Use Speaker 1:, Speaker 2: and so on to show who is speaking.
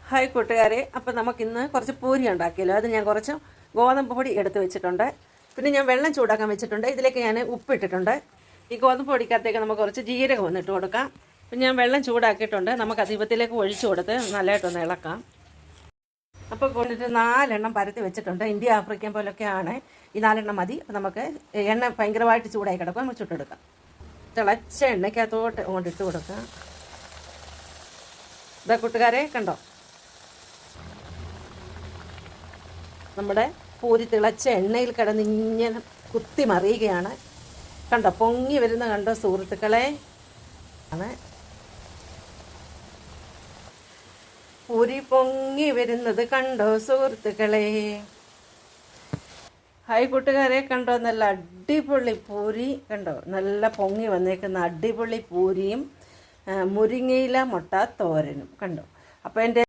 Speaker 1: Hi കൂട്ടുകാരെ, അപ്പോൾ നമുക്കിന്ന് കുറച്ച് പൂരി ഉണ്ടാക്കിയല്ലോ. അത് ഞാൻ കുറച്ച് ഗോതമ്പ് പൊടി എടുത്ത് വെച്ചിട്ടുണ്ട്. പിന്നെ ഞാൻ വെള്ളം ചൂടാക്കാൻ വെച്ചിട്ടുണ്ട്. ഇതിലേക്ക് ഞാൻ ഉപ്പിട്ടിട്ടുണ്ട്. ഈ ഗോതമ്പ് പൊടിക്കകത്തേക്ക് നമുക്ക് കുറച്ച് ജീരകം വന്നിട്ട് കൊടുക്കാം. പിന്നെ ഞാൻ വെള്ളം ചൂടാക്കിയിട്ടുണ്ട്. നമുക്ക് അതീപത്തിലേക്ക് ഒഴിച്ചു കൊടുത്ത് നല്ലതായിട്ടൊന്ന് ഇളക്കാം. അപ്പോൾ കൊണ്ടിട്ട് 4 എണ്ണം പരത്തി വെച്ചിട്ടുണ്ട്. ഇന്ത്യ ആഫ്രിക്കൻ പോലൊക്കെയാണ്. ഈ 4 എണ്ണം മതി. അപ്പോൾ നമുക്ക് എണ്ണ ഭയങ്കരമായിട്ട് ചൂടായി കിടക്കും. നമുക്ക് ചുട്ടെടുക്കാം. തിളച്ച എണ്ണയ്ക്കകത്തോട്ട് കൊണ്ടിട്ട് കൊടുക്കാം. ഇതാ കൂട്ടുകാരെ, കണ്ടോ, നമ്മുടെ പൂരി തിളച്ച എണ്ണയിൽ കിടന്ന് ഇങ്ങനെ കുത്തി മറിയുകയാണ്. കണ്ടോ, പൊങ്ങി വരുന്ന കണ്ടോ സുഹൃത്തുക്കളെ. ആണ് പൂരി പൊങ്ങി വരുന്നത് കണ്ടോ സുഹൃത്തുക്കളെ. ഹായ് കൂട്ടുകാരെ, കണ്ടോ, നല്ല അടിപൊളി പൂരി കണ്ടോ, നല്ല പൊങ്ങി വന്നേക്കുന്ന അടിപൊളി പൂരിയും മുരിങ്ങയില മുട്ട തോരനും കണ്ടോ. അപ്പോൾ എൻ്റെ